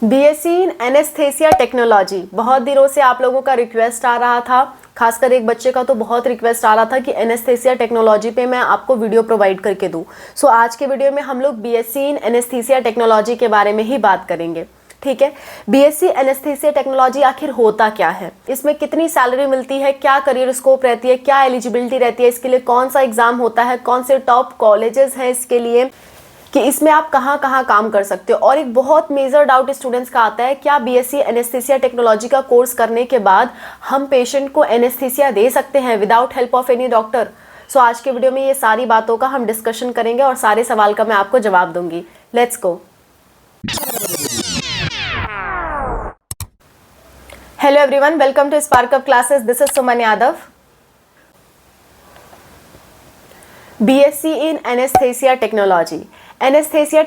BSc in anaesthesia technology, बहुत दिनों से आप लोगों का रिक्वेस्ट आ रहा था, खासकर एक बच्चे का तो बहुत रिक्वेस्ट आ रहा था कि एनेस्थेसिया टेक्नोलॉजी पे मैं आपको वीडियो प्रोवाइड करके दूं। सो आज के वीडियो में हम लोग बीएससी इन एनेस्थेसिया टेक्नोलॉजी के बारे में ही बात करेंगे। ठीक है, बीएससी एनेस्थेसिया टेक्नोलॉजी आखिर होता क्या है, इसमें कितनी सैलरी मिलती है, क्या करियर स्कोप रहती है, क्या एलिजिबिलिटी रहती है, इसके लिए कौन सा एग्जाम होता है, कौन से टॉप कॉलेजेस हैं इसके लिए, कि इसमें आप कहाँ कहाँ काम कर सकते हो। और एक बहुत मेजर डाउट स्टूडेंट्स का आता है, क्या बीएससी एनेस्थेसिया टेक्नोलॉजी का कोर्स करने के बाद हम पेशेंट को एनेस्थेसिया दे सकते हैं without help of any doctor. So आज के वीडियो में ये सारी बातों का हम डिस्कशन करेंगे और सारे सवाल का मैं आपको जवाब दूंगी। Let's go. Hello everyone, welcome to Spark Up classes. This is Suman Yadav. BSc in anaesthesia technology. Anaesthesia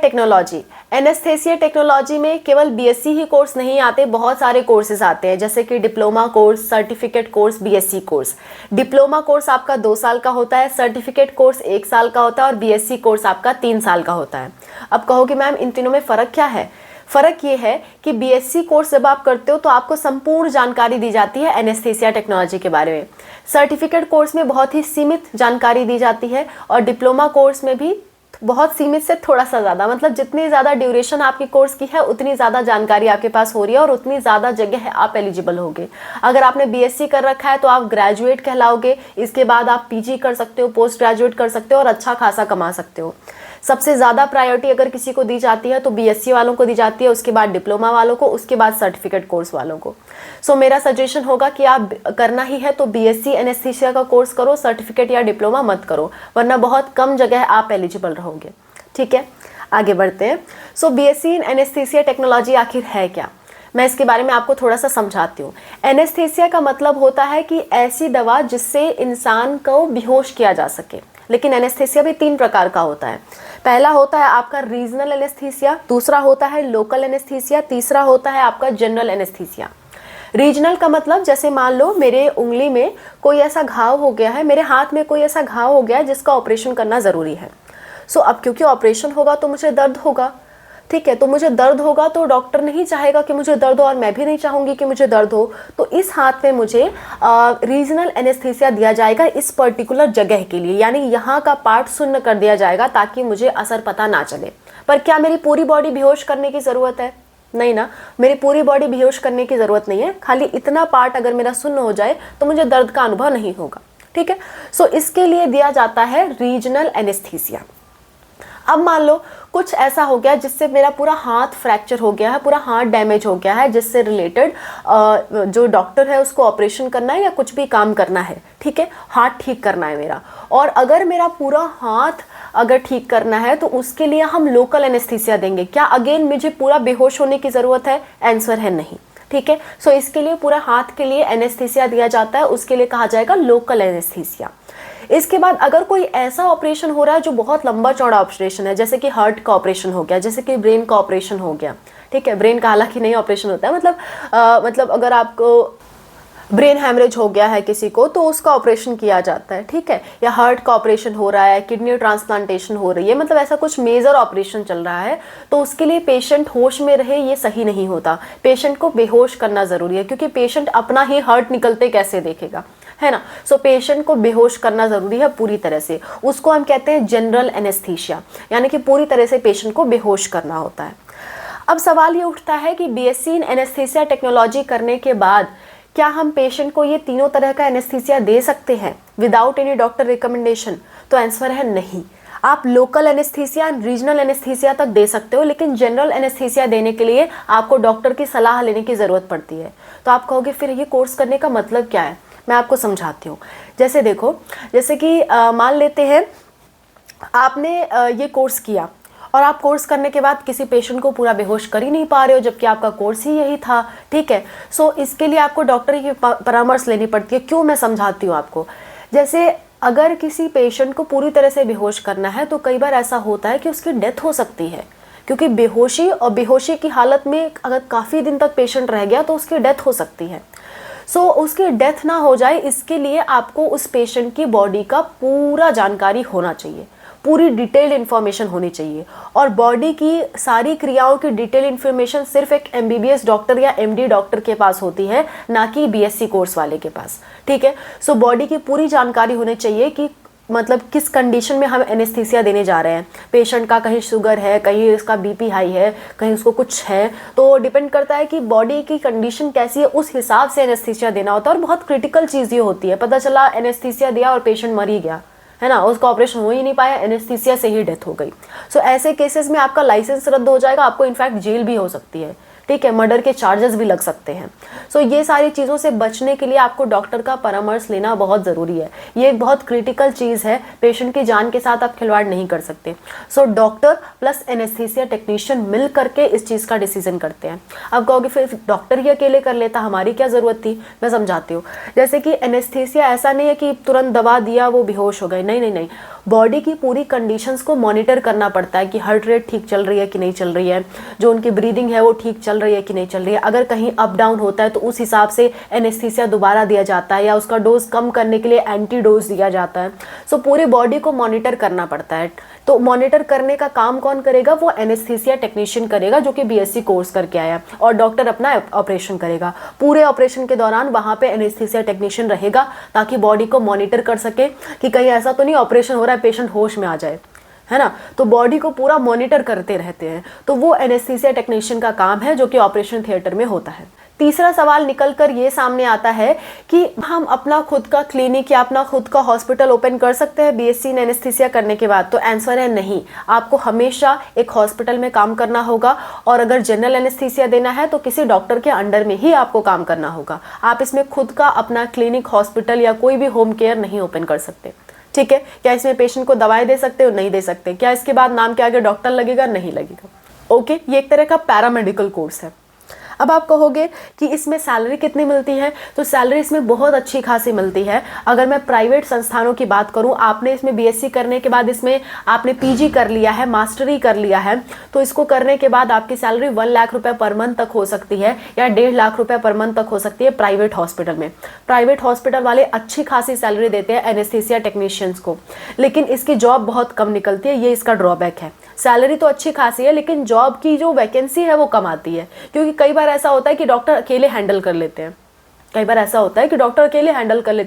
technology में केवल बीएससी ही कोर्स नहीं आते, बहुत सारे कोर्सेज आते हैं, जैसे कि diploma course, certificate course, BSc course. Diploma course आपका 2 साल का होता है, सर्टिफिकेट कोर्स 1 साल का होता है और बीएससी कोर्स आपका 3 साल का होता है। अब कहोगे मैम इन तीनों में फ़र्क क्या है? फ़र्क ये है कि बीएससी कोर्स जब आप करते हो तो आपको संपूर्ण जानकारी दी जाती है एनेस्थेसिया टेक्नोलॉजी के बारे में। सर्टिफिकेट कोर्स में बहुत ही सीमित जानकारी दी जाती है और डिप्लोमा कोर्स में भी बहुत सीमित से थोड़ा सा ज़्यादा, मतलब जितनी ज़्यादा ड्यूरेशन आपकी कोर्स की है उतनी ज़्यादा जानकारी आपके पास हो रही है और उतनी ज़्यादा जगह आप एलिजिबल होगे। अगर आपने बीएससी कर रखा है तो आप ग्रेजुएट कहलाओगे, इसके बाद आप पीजी कर सकते हो, पोस्ट ग्रेजुएट कर सकते हो और अच्छा खासा कमा सकते हो। सबसे ज़्यादा प्रायोरिटी अगर किसी को दी जाती है तो बीएससी वालों को दी जाती है, उसके बाद डिप्लोमा वालों को, उसके बाद सर्टिफिकेट कोर्स वालों को। सो मेरा सजेशन होगा कि आप करना ही है तो बीएससी एनेस्थीसिया का कोर्स करो, सर्टिफिकेट या डिप्लोमा मत करो, वरना बहुत कम जगह आप एलिजिबल रहोगे। ठीक है, आगे बढ़ते हैं। सो बीएससी इन एनेस्थीसिया टेक्नोलॉजी आखिर है क्या, मैं इसके बारे में आपको थोड़ा सा समझाती हूँ। एनेस्थीसिया का मतलब होता है कि ऐसी दवा जिससे इंसान को बेहोश किया जा सके। लेकिन एनेस्थीसिया भी 3 प्रकार का होता है। पहला होता है आपका रीजनल एनेस्थीसिया, दूसरा होता है लोकल एनेस्थीसिया, तीसरा होता है आपका जनरल एनेस्थीसिया। रीजनल का मतलब जैसे मान लो मेरे उंगली में कोई ऐसा घाव हो गया है, मेरे हाथ में कोई ऐसा घाव हो गया है जिसका ऑपरेशन करना ज़रूरी है। सो अब क्योंकि ऑपरेशन होगा तो मुझे दर्द होगा। ठीक है, तो मुझे दर्द होगा तो डॉक्टर नहीं चाहेगा कि मुझे दर्द हो और मैं भी नहीं चाहूँगी कि मुझे दर्द हो, तो इस हाथ में मुझे रीजनल एनेस्थीसिया दिया जाएगा इस पर्टिकुलर जगह के लिए, यानी यहाँ का पार्ट शून्य कर दिया जाएगा ताकि मुझे असर पता ना चले। पर क्या मेरी पूरी बॉडी बेहोश करने की ज़रूरत है? नहीं ना, मेरी पूरी बॉडी बेहोश करने की ज़रूरत नहीं है, खाली इतना पार्ट अगर मेरा शून्य हो जाए तो मुझे दर्द का अनुभव नहीं होगा। ठीक है, सो इसके लिए दिया जाता है रीजनल एनेस्थीसिया। अब मान लो कुछ ऐसा हो गया जिससे मेरा पूरा हाथ फ्रैक्चर हो गया है, पूरा हाथ डैमेज हो गया है, जिससे रिलेटेड जो डॉक्टर है उसको ऑपरेशन करना है या कुछ भी काम करना है। ठीक है, हाथ ठीक करना है मेरा, और अगर मेरा पूरा हाथ अगर ठीक करना है तो उसके लिए हम लोकल एनेस्थीसिया देंगे। क्या अगेन मुझे पूरा बेहोश होने की ज़रूरत है? आंसर है नहीं। ठीक है, सो इसके लिए पूरा हाथ के लिए एनेस्थीसिया दिया जाता है, उसके लिए कहा जाएगा लोकल एनेस्थीसिया। इसके बाद अगर कोई ऐसा ऑपरेशन हो रहा है जो बहुत लंबा चौड़ा ऑपरेशन है, जैसे कि हार्ट का ऑपरेशन हो गया, जैसे कि ब्रेन का ऑपरेशन हो गया। ठीक है, ब्रेन का हालांकि नहीं ऑपरेशन होता है, मतलब अगर आपको ब्रेन हैमरेज हो गया है किसी को तो उसका ऑपरेशन किया जाता है। ठीक है, या हार्ट का ऑपरेशन हो रहा है, किडनी ट्रांसप्लांटेशन हो रही है, मतलब ऐसा कुछ मेजर ऑपरेशन चल रहा है, तो उसके लिए पेशेंट होश में रहे ये सही नहीं होता। पेशेंट को बेहोश करना ज़रूरी है, क्योंकि पेशेंट अपना ही हार्ट निकलते कैसे देखेगा, है ना। सो पेशेंट को बेहोश करना ज़रूरी है पूरी तरह से, उसको हम कहते हैं जनरल एनेस्थीसिया, यानी कि पूरी तरह से पेशेंट को बेहोश करना होता है। अब सवाल ये उठता है कि बीएससी इन एनेस्थीसिया टेक्नोलॉजी करने के बाद क्या हम पेशेंट को ये तीनों तरह का एनेस्थीसिया दे सकते हैं विदाउट एनी डॉक्टर रिकमेंडेशन? तो आंसर है नहीं। आप local anaesthesia and regional anaesthesia तक दे सकते हो, लेकिन जनरल एनेस्थीसिया देने के लिए आपको डॉक्टर की सलाह लेने की ज़रूरत पड़ती है। तो आप कहोगे फिर ये कोर्स करने का मतलब क्या है? मैं आपको समझाती हूँ। जैसे देखो, जैसे कि मान लेते हैं आपने ये कोर्स किया और आप कोर्स करने के बाद किसी पेशेंट को पूरा बेहोश कर ही नहीं पा रहे हो, जबकि आपका कोर्स ही यही था। ठीक है, सो इसके लिए आपको डॉक्टर की परामर्श लेनी पड़ती है। क्यों, मैं समझाती हूँ आपको। जैसे अगर किसी पेशेंट को पूरी तरह से बेहोश करना है तो कई बार ऐसा होता है कि उसकी डेथ हो सकती है, क्योंकि बेहोशी और बेहोशी की हालत में अगर काफ़ी दिन तक पेशेंट रह गया तो उसकी डेथ हो सकती है। सो उसकी डेथ ना हो जाए इसके लिए आपको उस पेशेंट की बॉडी का पूरा जानकारी होना चाहिए, पूरी डिटेल्ड इन्फॉर्मेशन होनी चाहिए। और बॉडी की सारी क्रियाओं की डिटेल इन्फॉर्मेशन सिर्फ एक MBBS डॉक्टर या MD डॉक्टर के पास होती है, ना कि BSc कोर्स वाले के पास, ठीक है। सो बॉडी की पूरी जानकारी होनी चाहिए कि मतलब किस कंडीशन में हम एनेस्थीसिया देने जा रहे हैं। पेशेंट का कहीं शुगर है, कहीं इसका BP हाई है, कहीं उसको कुछ है, तो डिपेंड करता है कि बॉडी की कंडीशन कैसी है, उस हिसाब से एनेस्थीसिया देना होता है। और बहुत क्रिटिकल चीज़ ये होती है, पता चला एनेस्थीसिया दिया और पेशेंट मर ही गया, है ना, उसका ऑपरेशन हो ही नहीं पाया, एनेस्थीसिया से ही डेथ हो गई। सो ऐसे केसेस में आपका लाइसेंस रद्द हो जाएगा, आपको इनफैक्ट जेल भी हो सकती है, ठीक है, मर्डर के चार्जेस भी लग सकते हैं। सो ये सारी चीज़ों से बचने के लिए आपको डॉक्टर का परामर्श लेना बहुत ज़रूरी है। ये एक बहुत क्रिटिकल चीज़ है, पेशेंट की जान के साथ आप खिलवाड़ नहीं कर सकते। So doctor plus anaesthesia technician मिल करके इस चीज़ का डिसीजन करते हैं। आप कहोगे फिर डॉक्टर ही अकेले कर लेता, हमारी क्या ज़रूरत थी? मैं समझाती हूँ। जैसे कि एनेस्थीसिया ऐसा नहीं है कि तुरंत दवा दिया वो बेहोश हो गए, नहीं नहीं नहीं, बॉडी की पूरी कंडीशंस को मॉनिटर करना पड़ता है कि हार्ट रेट ठीक चल रही है कि नहीं चल रही है, जो उनकी ब्रीदिंग है वो ठीक चल रही है कि नहीं चल रही है। अगर कहीं अप डाउन होता है तो उस हिसाब से एनेस्थीसिया दोबारा दिया जाता है, या उसका डोज कम करने के लिए एंटी डोज दिया जाता है। सो पूरी बॉडी को मॉनिटर करना पड़ता है। तो मॉनिटर करने का काम कौन करेगा? वो एनेस्थीसिया टेक्नीशियन करेगा, जो कि BSc कोर्स करके आया, और डॉक्टर अपना ऑपरेशन करेगा। पूरे ऑपरेशन के दौरान वहाँ पे एनेस्थीसिया टेक्नीशियन रहेगा, ताकि बॉडी को मॉनिटर कर सके कि कहीं ऐसा तो नहीं ऑपरेशन हो रहा है पेशेंट होश में आ जाए, है ना। तो बॉडी को पूरा मॉनिटर करते रहते हैं। तो वो एनेस्थीसिया टेक्नीशियन का काम है, जो कि ऑपरेशन थिएटर में होता है। तीसरा सवाल निकल कर ये सामने आता है कि हम अपना खुद का क्लिनिक या अपना खुद का हॉस्पिटल ओपन कर सकते हैं BSc इन एनेस्थीसिया करने के बाद? तो आंसर है नहीं। आपको हमेशा एक हॉस्पिटल में काम करना होगा, और अगर जनरल एनेस्थीसिया देना है तो किसी डॉक्टर के अंडर में ही आपको काम करना होगा। आप इसमें खुद का अपना क्लिनिक, हॉस्पिटल या कोई भी होम केयर नहीं ओपन कर सकते, ठीक है। क्या इसमें पेशेंट को दवाएं दे सकते हो? नहीं दे सकते। क्या इसके बाद नाम के आगे डॉक्टर लगेगा? नहीं लगेगा। ओके, ये एक तरह का पैरामेडिकल कोर्स है। अब आप कहोगे कि इसमें सैलरी कितनी मिलती है? तो सैलरी इसमें बहुत अच्छी खासी मिलती है। अगर मैं प्राइवेट संस्थानों की बात करूं, आपने इसमें BSc करने के बाद इसमें आपने PG कर लिया है, मास्टरी कर लिया है, तो इसको करने के बाद आपकी सैलरी 1 लाख रुपए पर मंथ तक हो सकती है, या 1.5 लाख रुपए पर मंथ तक हो सकती है प्राइवेट हॉस्पिटल में। प्राइवेट हॉस्पिटल वाले अच्छी खासी सैलरी देते हैं एनेस्थीसिया टेक्नीशियंस को, लेकिन इसकी जॉब बहुत कम निकलती है, ये इसका ड्रॉबैक है। सैलरी तो अच्छी खासी है, लेकिन जॉब की जो वैकेंसी है वो कम आती है, क्योंकि कई बार ऐसा होता है कि डॉक्टर अकेले हैंडल कर लेते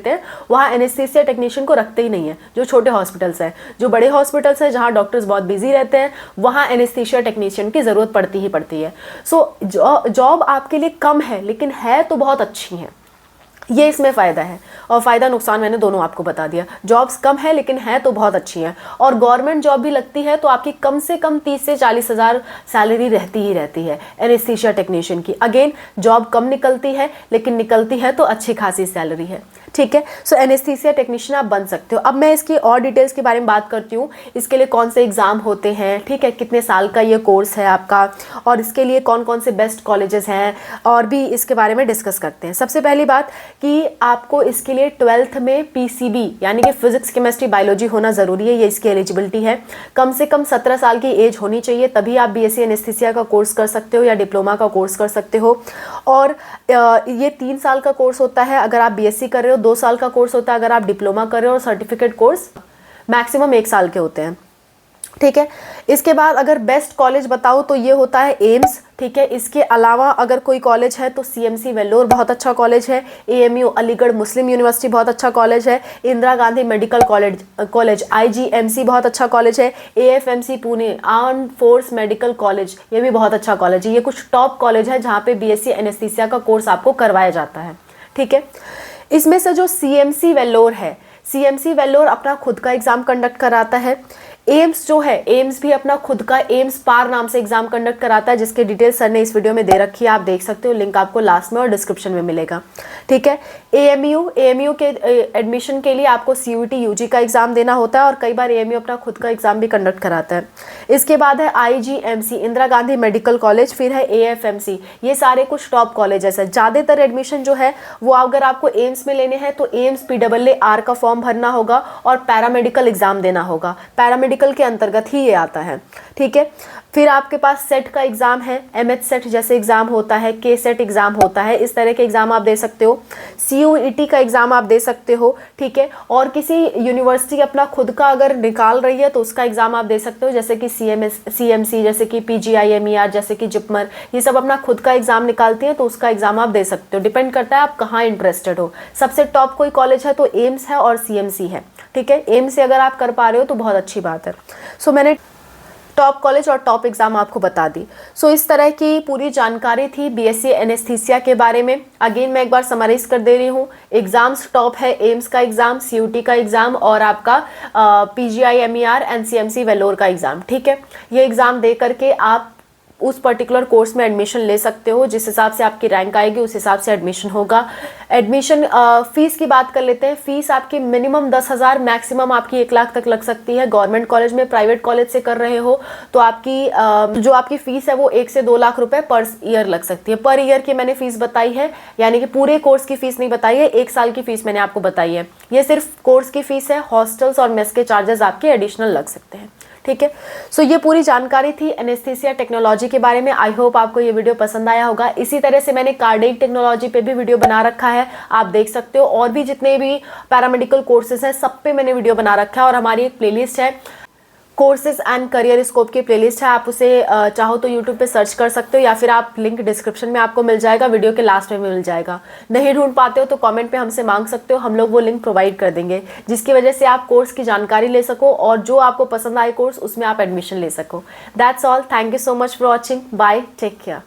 हैं। वहाँ एनेस्थीसिया टेक्नीशियन को रखते ही नहीं है। जो छोटे हॉस्पिटल्स हैं, जो बड़े हॉस्पिटल्स हैं जहाँ डॉक्टर्स बहुत बिजी रहते हैं, वहाँ एनेस्थीसिया टेक्नीशियन की ज़रूरत पड़ती ही पड़ती है। सो जॉब आपके लिए कम है, लेकिन है तो बहुत अच्छी है। ये इसमें फ़ायदा है, और फ़ायदा नुकसान मैंने दोनों आपको बता दिया। जॉब्स कम है, लेकिन है तो बहुत अच्छी है। और गवर्नमेंट जॉब भी लगती है तो आपकी कम से कम 30 से 40 हज़ार सैलरी रहती ही रहती है एनेस्थीसिया टेक्नीशियन की। अगेन, जॉब कम निकलती है, लेकिन निकलती है तो अच्छी खासी सैलरी है, ठीक है। सो एनेस्थीसिया टेक्नीशियन आप बन सकते हो। अब मैं इसकी और डिटेल्स के बारे में बात करती हूँ। इसके लिए कौन से एग्ज़ाम होते हैं, ठीक है, कितने साल का ये कोर्स है आपका, और इसके लिए कौन कौन से बेस्ट कॉलेजेस हैं, और भी इसके बारे में डिस्कस करते हैं। सबसे पहली बात कि आपको इसके लिए 12th में PCB यानी कि फिजिक्स, केमिस्ट्री, बायोलॉजी होना ज़रूरी है। ये इसकी एलिजिबिलिटी है। कम से कम 17 साल की एज होनी चाहिए, तभी आप BSc एनेस्थीसिया का कोर्स कर सकते हो या डिप्लोमा का कोर्स कर सकते हो। और ये 3 साल का कोर्स होता है अगर आप BSc कर रहे हो, 2 साल का कोर्स होता है अगर आप डिप्लोमा कर रहे हो, और सर्टिफिकेट कोर्स मैक्सिमम 1 साल के होते हैं, ठीक है। इसके बाद अगर बेस्ट कॉलेज बताओ तो ये होता है एम्स, ठीक है। इसके अलावा अगर कोई कॉलेज है तो CMC वेल्लोर बहुत अच्छा कॉलेज है, AMU अलीगढ़ मुस्लिम यूनिवर्सिटी बहुत अच्छा कॉलेज है, Indira Gandhi medical college IGMC बहुत अच्छा कॉलेज है, AFMC Pune armed force medical college ये भी बहुत अच्छा कॉलेज है। ये कुछ टॉप कॉलेज है जहाँ पे BSc एनेस्थीसिया का कोर्स आपको करवाया जाता है, ठीक है। इसमें से जो CMC वेल्लोर है, CMC वेल्लोर अपना खुद का एग्ज़ाम कंडक्ट कराता है। एम्स जो है, एम्स भी अपना खुद का एम्स पार नाम से एग्जाम कंडक्ट कराता है, जिसके डिटेल्स सर ने इस वीडियो में दे रखी है, आप देख सकते हो, लिंक आपको लास्ट में और डिस्क्रिप्शन में मिलेगा, ठीक है। AMU के एडमिशन के लिए आपको CUET UG का एग्जाम देना होता है, और कई बार AMU अपना खुद का एग्जाम भी कंडक्ट कराता है। इसके बाद है IGMC Indira Gandhi medical college, फिर है AFMC, ये सारे कुछ टॉप कॉलेजेस है। ज़्यादातर एडमिशन जो है वो अगर आपको एम्स में लेने हैं तो एम्स PAAR का फॉर्म भरना होगा और पैरामेडिकल एग्जाम देना होगा। पैरामेडिकल के अंतर्गत ही ये आता है, ठीक है। फिर आपके पास सेट का एग्ज़ाम है, एमएच सेट जैसे एग्ज़ाम होता है, के सेट एग्ज़ाम होता है, इस तरह के एग्ज़ाम आप दे सकते हो। CUET का एग्ज़ाम आप दे सकते हो, ठीक है। और किसी यूनिवर्सिटी अपना खुद का अगर निकाल रही है तो उसका एग्ज़ाम आप दे सकते हो, जैसे कि CMC, जैसे कि PGIMER, जैसे कि जिपमर, ये सब अपना खुद का एग्ज़ाम निकालती हैं तो उसका एग्ज़ाम आप दे सकते हो। डिपेंड करता है आप कहाँ इंटरेस्टेड हो। सबसे टॉप कोई कॉलेज है तो एम्स है और CMC है, ठीक है। एम्स से अगर आप कर पा रहे हो तो बहुत अच्छी बात है। सो मैंने टॉप कॉलेज और टॉप एग्जाम आपको बता दी। सो इस तरह की पूरी जानकारी थी BSc एनेस्थीसिया के बारे में। अगेन मैं एक बार समराइज कर दे रही हूँ। एग्जाम्स टॉप है एम्स का एग्जाम, CUT का एग्जाम और आपका PGIMER एंड CMC वेलोर का एग्जाम, ठीक है। ये एग्जाम दे करके आप उस पर्टिकुलर कोर्स में एडमिशन ले सकते हो। जिस हिसाब से आपकी रैंक आएगी उस हिसाब से एडमिशन होगा। एडमिशन फीस की बात कर लेते हैं। फीस आपकी मिनिमम 10,000, मैक्सिमम आपकी 1 लाख तक लग सकती है। गवर्नमेंट कॉलेज में, प्राइवेट कॉलेज से कर रहे हो तो आपकी जो आपकी फीस है वो 1 से 2 लाख रुपए पर ईयर लग सकती है। पर ईयर की मैंने फीस बताई है, यानी कि पूरे कोर्स की फीस नहीं बताई है, 1 साल की फीस मैंने आपको बताई है। ये सिर्फ कोर्स की फीस है। हॉस्टल्स और मेस के चार्जेस आपके एडिशनल लग सकते हैं, ठीक है। सो ये पूरी जानकारी थी एनेस्थीसिया टेक्नोलॉजी के बारे में। आई होप आपको ये वीडियो पसंद आया होगा। इसी तरह से मैंने कार्डियक टेक्नोलॉजी पे भी वीडियो बना रखा है, आप देख सकते हो। और भी जितने भी पैरामेडिकल कोर्सेज हैं सब पे मैंने वीडियो बना रखा है। और हमारी एक प्लेलिस्ट है, कोर्सेज एंड करियर स्कोप की प्लेलिस्ट है, आप उसे चाहो तो यूट्यूब पे सर्च कर सकते हो या फिर आप लिंक डिस्क्रिप्शन में आपको मिल जाएगा, वीडियो के लास्ट में मिल जाएगा। नहीं ढूंढ पाते हो तो कमेंट पे हमसे मांग सकते हो, हम लोग वो लिंक प्रोवाइड कर देंगे, जिसकी वजह से आप कोर्स की जानकारी ले सको और जो आपको पसंद आए कोर्स उसमें आप एडमिशन ले सको। That's all. Thank you so much for watching. Bye, take care.